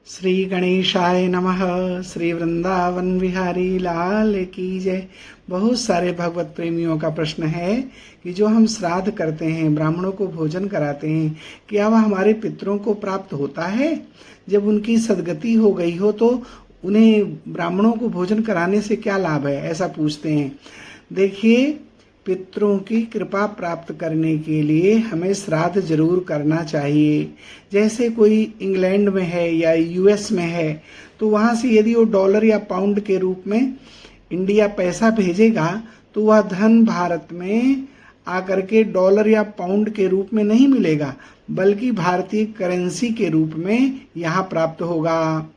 श्री गणेशाय नमः। श्री वृंदावन बिहारी लाल की जय। बहुत सारे भगवत प्रेमियों का प्रश्न है कि जो हम श्राद्ध करते हैं, ब्राह्मणों को भोजन कराते हैं, क्या वह हमारे पितरों को प्राप्त होता है? जब उनकी सदगति हो गई हो तो उन्हें ब्राह्मणों को भोजन कराने से क्या लाभ है, ऐसा पूछते हैं। देखिए, पितरों की कृपा प्राप्त करने के लिए हमें श्राद्ध जरूर करना चाहिए। जैसे कोई इंग्लैंड में है या यूएस में है, तो वहाँ से यदि वो डॉलर या पाउंड के रूप में इंडिया पैसा भेजेगा, तो वह धन भारत में आकर के डॉलर या पाउंड के रूप में नहीं मिलेगा, बल्कि भारतीय करेंसी के रूप में यहाँ प्राप्त होगा।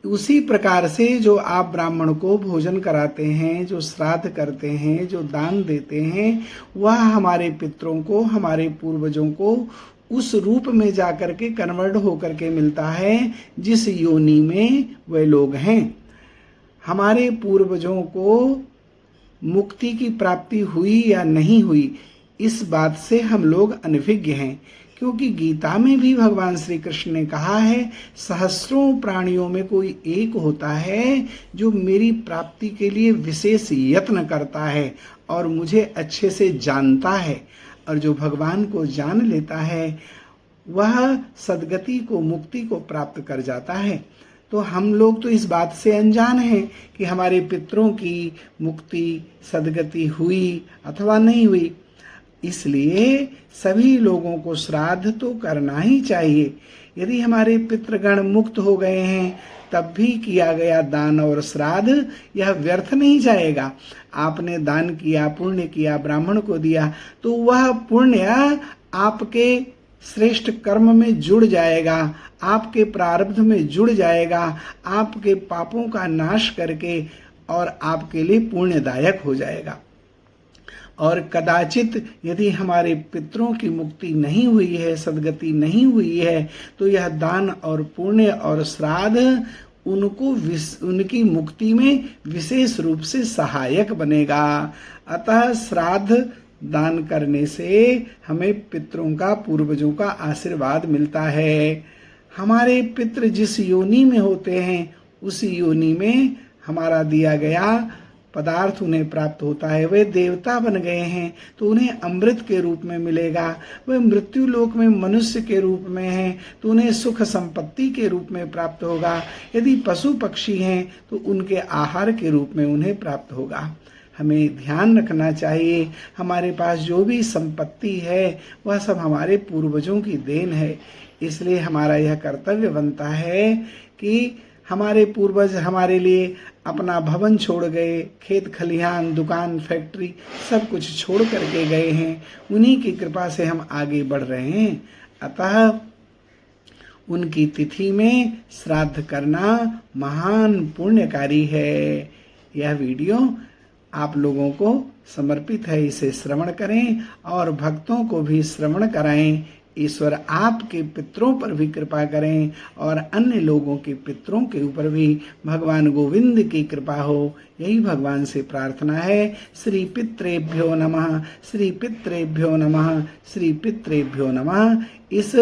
उसी प्रकार से जो आप ब्राह्मण को भोजन कराते हैं, जो श्राद्ध करते हैं, जो दान देते हैं, वह हमारे पितरों को, हमारे पूर्वजों को उस रूप में जाकर के कन्वर्ट होकर के मिलता है जिस योनि में वे लोग हैं। हमारे पूर्वजों को मुक्ति की प्राप्ति हुई या नहीं हुई, इस बात से हम लोग अनभिज्ञ हैं, क्योंकि गीता में भी भगवान श्री कृष्ण ने कहा है, सहस्रों प्राणियों में कोई एक होता है जो मेरी प्राप्ति के लिए विशेष यत्न करता है और मुझे अच्छे से जानता है। और जो भगवान को जान लेता है वह सद्गति को, मुक्ति को प्राप्त कर जाता है। तो हम लोग तो इस बात से अनजान हैं कि हमारे पितरों की मुक्ति, सद्गति हुई अथवा नहीं हुई। इसलिए सभी लोगों को श्राद्ध तो करना ही चाहिए। यदि हमारे पितृगण मुक्त हो गए हैं, तब भी किया गया दान और श्राद्ध यह व्यर्थ नहीं जाएगा। आपने दान किया, पुण्य किया, ब्राह्मण को दिया, तो वह पुण्य आपके श्रेष्ठ कर्म में जुड़ जाएगा, आपके प्रारब्ध में जुड़ जाएगा, आपके पापों का नाश करके और आपके लिए पुण्यदायक हो जाएगा। और कदाचित यदि हमारे पितरों की मुक्ति नहीं हुई है, सद्गति नहीं हुई है, तो यह दान और पुण्य और श्राद्ध उनको उनकी मुक्ति में विशेष रूप से सहायक बनेगा। अतः श्राद्ध दान करने से हमें पितरों का, पूर्वजों का आशीर्वाद मिलता है। हमारे पितृ जिस योनि में होते हैं, उस योनि में हमारा दिया गया पदार्थ उन्हें प्राप्त होता है। वे देवता बन गए हैं तो उन्हें अमृत के रूप में मिलेगा। वे मृत्यु लोक में मनुष्य के रूप में हैं तो उन्हें सुख संपत्ति के रूप में प्राप्त होगा। यदि पशु पक्षी हैं तो उनके आहार के रूप में उन्हें प्राप्त होगा। हमें ध्यान रखना चाहिए, हमारे पास जो भी संपत्ति है वह सब हमारे पूर्वजों की देन है। इसलिए हमारा यह कर्तव्य बनता है कि हमारे पूर्वज हमारे लिए अपना भवन छोड़ गए, खेत खलिहान, दुकान, फैक्ट्री सब कुछ छोड़ करके गए हैं। उन्हीं की कृपा से हम आगे बढ़ रहे हैं। अतः उनकी तिथि में श्राद्ध करना महान पुण्यकारी है। यह वीडियो आप लोगों को समर्पित है, इसे श्रवण करें और भक्तों को भी श्रवण कराएं। ईश्वर आपके पितरों पर भी कृपा करें और अन्य लोगों के पितरों के ऊपर भी भगवान गोविंद की कृपा हो, यही भगवान से प्रार्थना है। श्री पितृभ्यो नमः, श्री पितृभ्यो नमः, श्री पितृभ्यो नमः। इस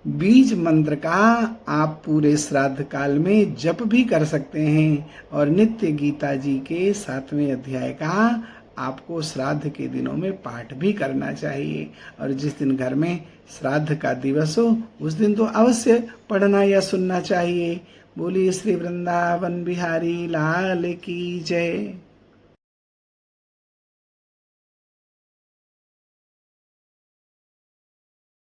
बीज मंत्र का आप पूरे श्राद्ध काल में जप भी कर सकते हैं और नित्य गीता जी के 7वें अध्याय का आपको श्राद्ध के दिनों में पाठ भी करना चाहिए। और जिस दिन घर में श्राद्ध का दिवस हो, उस दिन तो अवश्य पढ़ना या सुनना चाहिए। बोलिए श्री वृंदावन बिहारी लाल की जय।